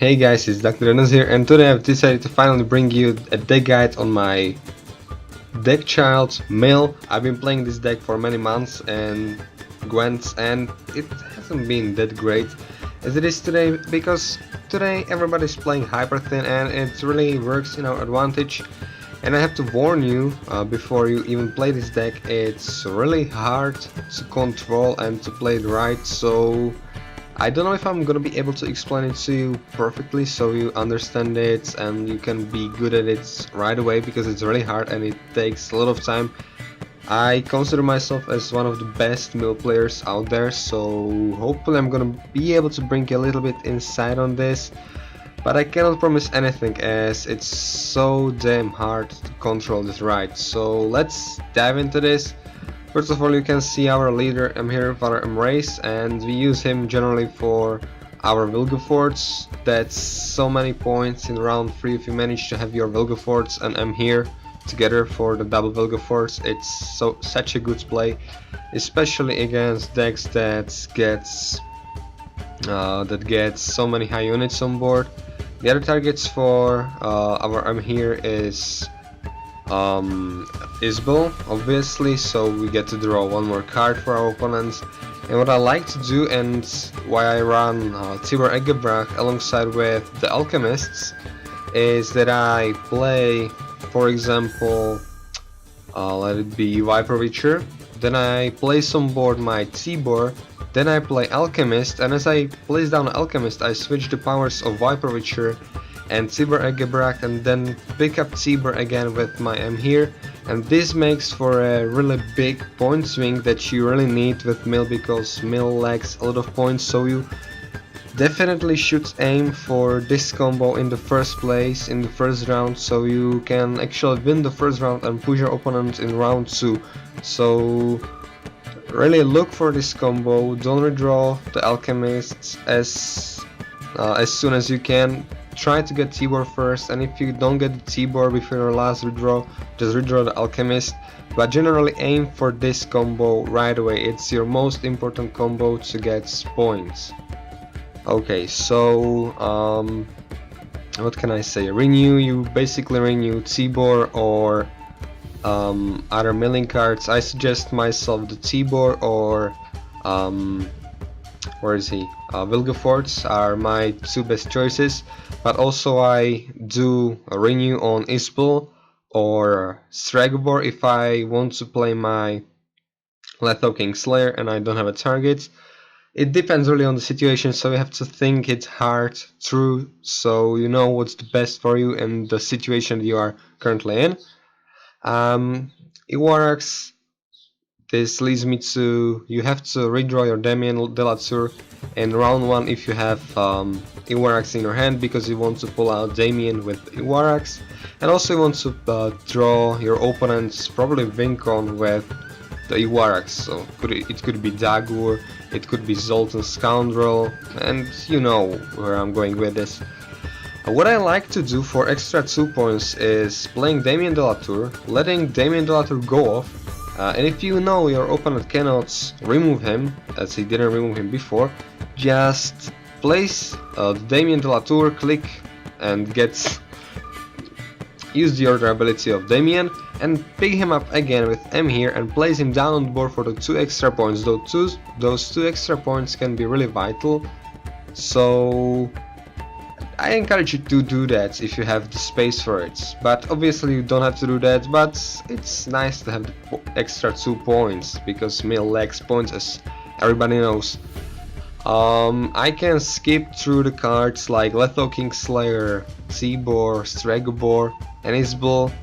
Hey guys, it's Dr. Renas here, and today I've decided to finally bring you a deck guide on my deck child, Mill. I've been playing this deck for many months and Gwents, and it hasn't been that great as it is today, because today everybody's playing hyper thin and it really works in our advantage. And I have to warn you, before you even play this deck, it's really hard to control and to play it right, so I don't know if I'm gonna be able to explain it to you perfectly so you understand it and you can be good at it right away, because it's really hard and it takes a lot of time. I consider myself as one of the best mill players out there, so hopefully I'm gonna be able to bring you a little bit insight on this, but I cannot promise anything as it's so damn hard to control this right. So let's dive into this. First of all, you can see our leader M here, Father Embrace, and we use him generally for our Vilgeforts. That's so many points in round 3 if you manage to have your Vilgeforts and M here together for the double Vilgeforts. It's such a good play, especially against decks that gets so many high units on board. The other targets for our M here is Isbel, obviously, so we get to draw one more card for our opponents. And what I like to do, and why I run Tibor Eggebrak alongside with the Alchemists, is that I play, for example, let it be Viper Witcher, then I place on board my Tibor, then I play Alchemist, and as I place down Alchemist I switch the powers of Viper Witcher and Tibor Eggebrak, and then pick up Tibor again with my M here, and this makes for a really big point swing that you really need with Mill, because Mill lacks a lot of points, so you definitely should aim for this combo in the first place, in the first round, so you can actually win the first round and push your opponent in round 2. So really look for this combo, don't redraw the Alchemists as soon as you can. Try to get Tibor first, and if you don't get the Tibor before your last redraw, just redraw the Alchemist, but generally aim for this combo right away. It's your most important combo to get points. Okay, so what can I say? Renew, you basically renew Tibor or other milling cards. I suggest myself the Tibor or where is he? Vilgeforts are my two best choices, but also I do a renew on Ispel or Stragobor if I want to play my Lethal Kingslayer and I don't have a target. It depends really on the situation, so you have to think it hard through so you know what's the best for you in the situation you are currently in. Iwarax, this leads me to, you have to redraw your Damien Delatour in round 1 if you have Iwarax in your hand, because you want to pull out Damien with Iwarax, and also you want to draw your opponent's probably Vincon with the Iwarax, so it could be Dagur, it could be Zoltan Scoundrel, and you know where I'm going with this. What I like to do for extra 2 points is playing Damien Delatour, letting Damien Delatour go off, and if you know your opponent cannot remove him, as he didn't remove him before, just place Damien Delatour, click and use the order ability of Damien and pick him up again with M here and place him down on the board for the 2 extra points. Those two extra points can be really vital, so I encourage you to do that if you have the space for it, but obviously you don't have to do that, but it's nice to have the extra 2 points, because Mill lacks points, as everybody knows. I can skip through the cards like Lethal Kingslayer, Tibor, Stragobor and Isbel.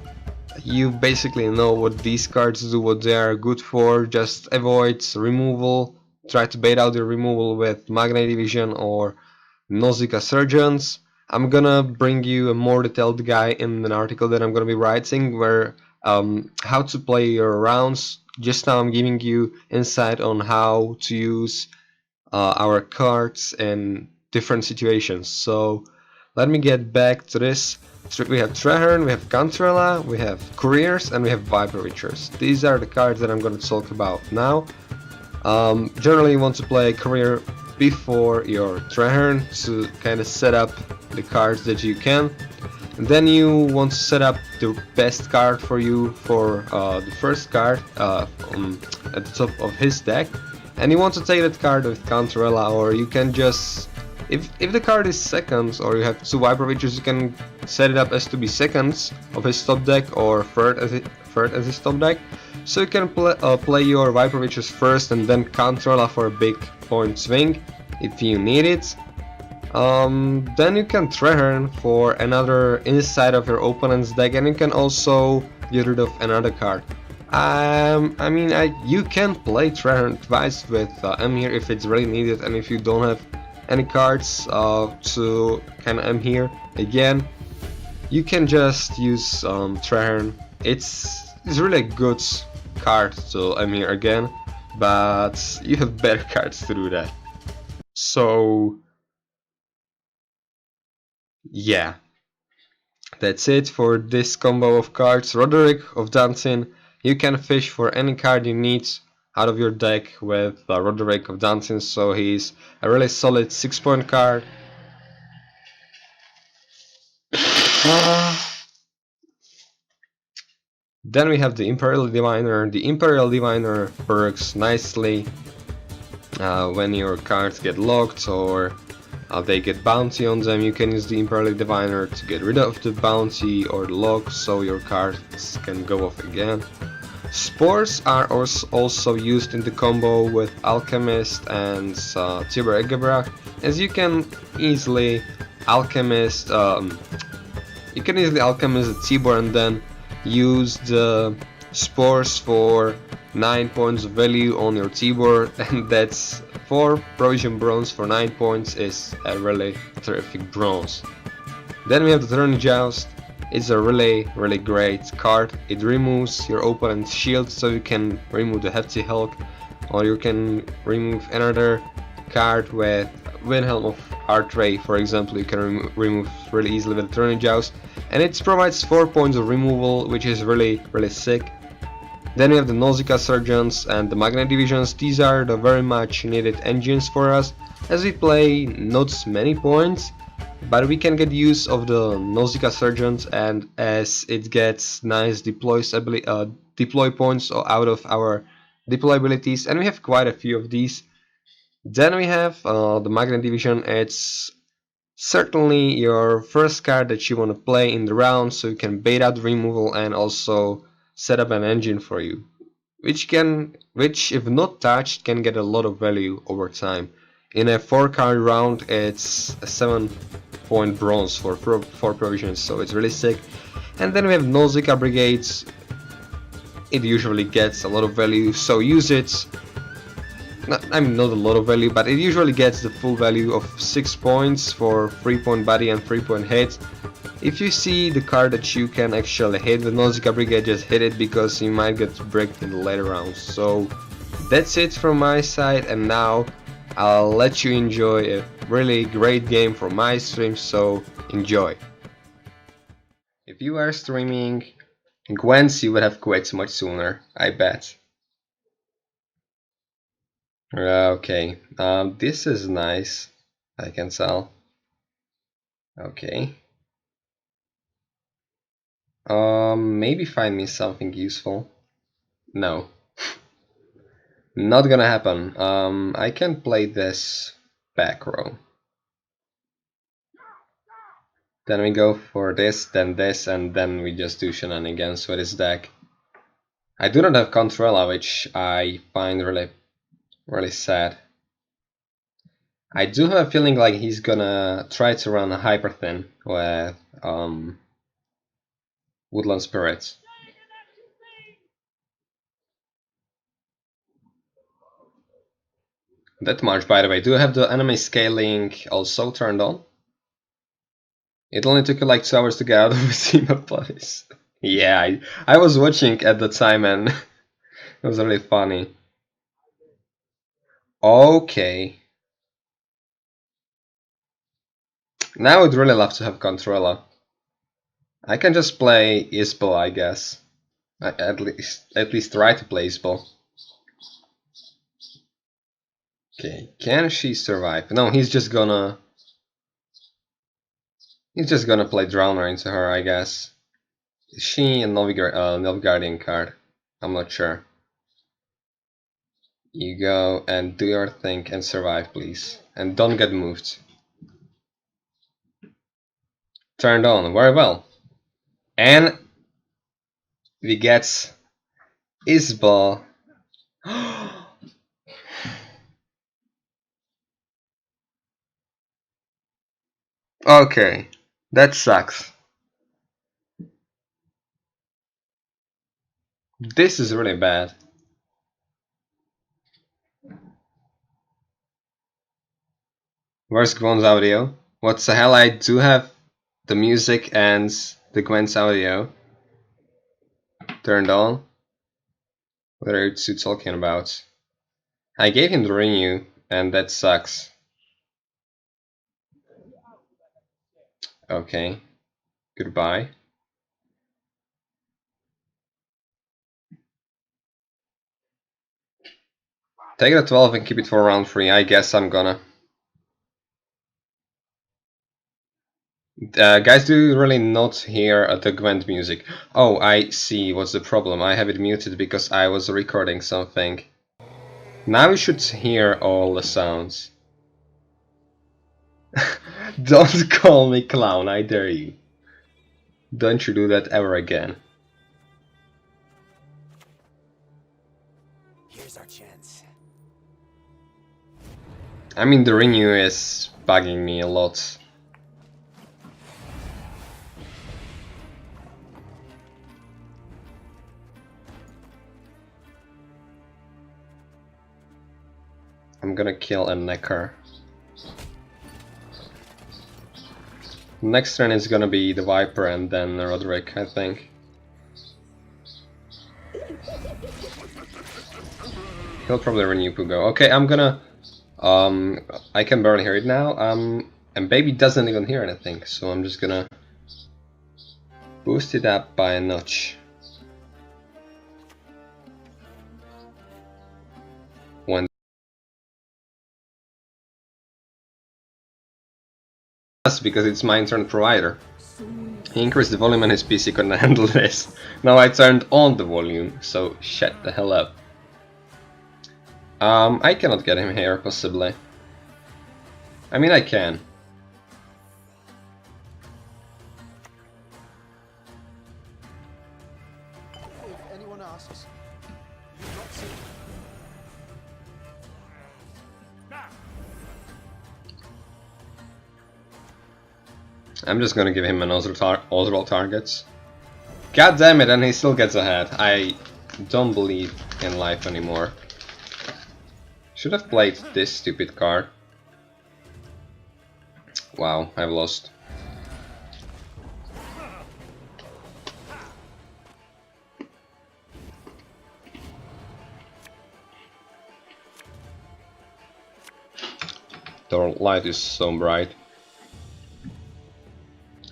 You basically know what these cards do, what they are good for. Just avoid removal, try to bait out the removal with Magnet Division or Nausicaa Surgeons. I'm gonna bring you a more detailed guide in an article that I'm gonna be writing, where how to play your rounds. Just now I'm giving you insight on how to use our cards in different situations. So let me get back to this. We have Traherne, we have Cantrella, we have Couriers, and we have Viper Witchers. These are the cards that I'm going to talk about now. Generally you want to play Courier before your turn to kind of set up the cards that you can. And then you want to set up the best card for you for the first card at the top of his deck, and you want to take that card with Counterella, or you can just, if the card is seconds or you have two Viper Witches, you can set it up as to be seconds of his top deck or third as his top deck. So you can play your Viper Witches first and then Counterella for a big point swing if you need it. Then you can turn for another inside of your opponent's deck, and you can also get rid of another card. You can play turn twice with M here if it's really needed, and if you don't have any cards to kind of M here again, you can just use turn. It's really a good card to M here again, but you have better cards to do that. So yeah, that's it for this combo of cards. Roderick of Dancing. You can fish for any card you need out of your deck with Roderick of Dancing, so he's a really solid 6-point card. Then we have the Imperial Diviner. The Imperial Diviner works nicely when your cards get locked or they get bounty on them. You can use the Imperial Diviner to get rid of the bounty or the lock, so your cards can go off again. Spores are also used in the combo with Alchemist and Tibur Egebrak, as you can easily alchemist the Tibur and then use the spores for 9 points of value on your Tibur, and that's 4 Provision Bronze for 9 points is a really terrific bronze. Then we have the Turn Joust. It's a really great card. It removes your opponent's shield, so you can remove the Hefty Hulk, or you can remove another card with Windhelm of Heartray, for example. You can remove really easily with the Turn Joust, and it provides 4 points of removal, which is really sick. Then we have the Nausicaa Surgeons and the Magnet Divisions. These are the very much needed engines for us, as we play not many points, but we can get use of the Nausicaa Surgeons, and as it gets nice deploy points out of our deploy abilities, and we have quite a few of these. Then we have the Magnet Division. It's certainly your first card that you want to play in the round, so you can bait out removal and also set up an engine for you, which if not touched can get a lot of value over time. In a 4-card round, it's a 7-point bronze for 4 provisions, so it's really sick. And then we have Nausicaa Brigades. It usually gets a lot of value, so use it. Not a lot of value, but it usually gets the full value of 6 points for 3-point body and 3-point hit. If you see the card that you can actually hit with Nausicaa Brigade, just hit it, because you might get bricked in the later rounds. So that's it from my side, and now I'll let you enjoy a really great game from my stream, so enjoy. If you are streaming Gwent, you would have quit much sooner, I bet. Okay, this is nice, I can tell. Okay. Maybe find me something useful. No. Not gonna happen. I can play this back row. Then we go for this, and then we just do shenanigans with his deck. I do not have Controlla, which I find really sad. I do have a feeling like he's gonna try to run a Hyper Thin with Woodland Spirits. That much, by the way. Do you have the enemy scaling also turned on? It only took you like 2 hours to get out of the team of bodies. Yeah, I was watching at the time, and it was really funny. Okay. Now I would really love to have Controlla. I can just play Isbel, I guess. At least try to play Isbel. Okay, can she survive? No, he's just gonna play Drowner into her, I guess. Is she a Nilfgaardian card? I'm not sure. You go and do your thing and survive, please. And don't get moved. Turned on, very well. And we get Isbal. Okay, that sucks. This is really bad. Where's GWENT's audio? What the hell? I do have the music and the GWENT's audio turned on. What are you two talking about? I gave him the renew, and that sucks. Okay, goodbye. Take the 12 and keep it for round 3. I guess I'm gonna. Guys, do you really not hear the GWENT music? Oh, I see. What's the problem? I have it muted because I was recording something. Now you should hear all the sounds. Don't call me clown, I dare you. Don't you do that ever again. Here's our chance. I mean, the renew is bugging me a lot. I'm gonna kill a Necker. Next turn is gonna be the Viper and then Roderick, I think. He'll probably renew Pugo. Okay, I'm gonna... I can barely hear it now. And Baby doesn't even hear anything, so I'm just gonna boost it up by a notch. When because it's my internet provider. He increased the volume and his PC couldn't handle this. Now I turned on the volume, so shut the hell up. I cannot get him here, possibly. I mean, I can. If anyone asks, you've not seen. I'm just gonna give him an Oswald targets. God damn it, and he still gets ahead. I don't believe in life anymore. Should have played this stupid card. Wow, I've lost. The light is so bright.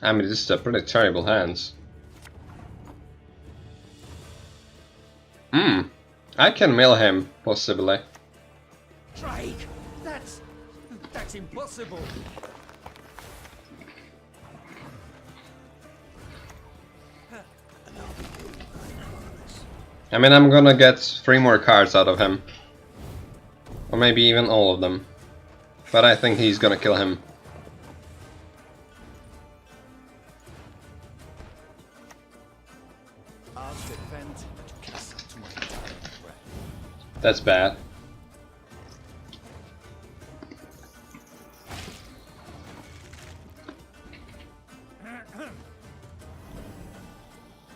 I mean, this is a pretty terrible hands. I can mill him, possibly. Drake, that's impossible. I mean, I'm gonna get 3 more cards out of him. Or maybe even all of them. But I think he's gonna kill him. That's bad.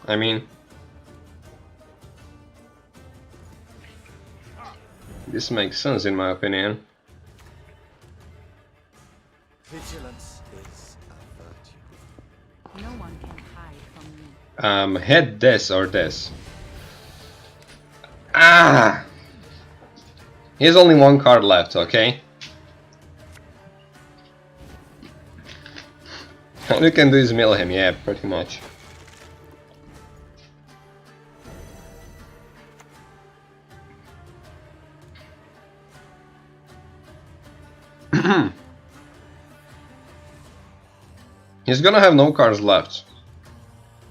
I mean, this makes sense in my opinion. Vigilance is a virtue. No one can hide from me. Hit this or this. Ah! He has only 1 card left, okay? All you can do is mill him, yeah, pretty much. He's gonna have no cards left.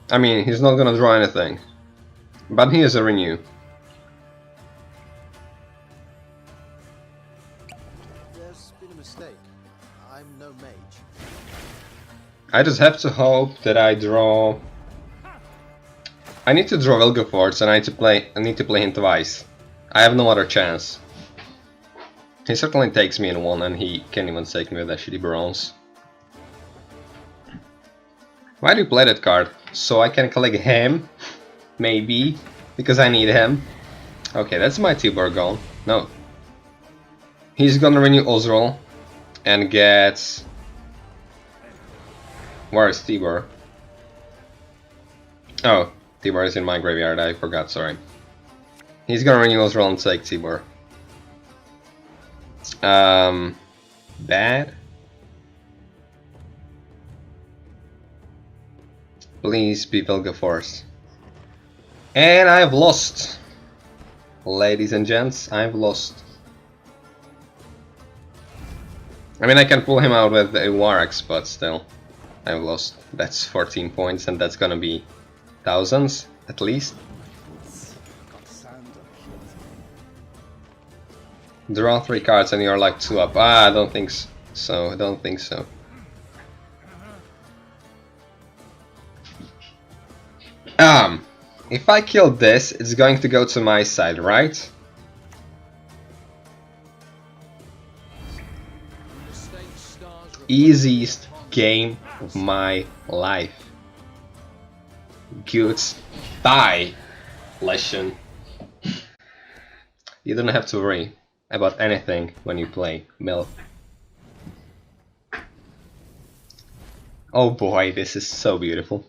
I mean, he's not gonna draw anything. But he has a renew. There's been a mistake. I'm no mage. I just have to hope that I draw. I need to draw Vilgefortz and I need to play him twice. I have no other chance. He certainly takes me in one, and he can't even take me with that shitty bronze. Why do you play that card? So I can collect him? Maybe. Because I need him. Okay, that's my Tibor gone. No. He's gonna renew Ozrol and get... Where is Tibor? Oh, Tibor is in my graveyard, I forgot, sorry. He's gonna renew Ozrol and take Tibor. Bad? Please be Vilgefortz. And I've lost. Ladies and gents, I've lost. I mean, I can pull him out with a Warax, but still. I've lost. That's 14 points, and that's gonna be thousands, at least. Draw 3 cards and you're like 2 up. Ah, I don't think so. I don't think so. If I kill this, it's going to go to my side, right? Easiest game of my life. Goodbye, lesson. You don't have to worry about anything when you play MILF. Oh boy, this is so beautiful.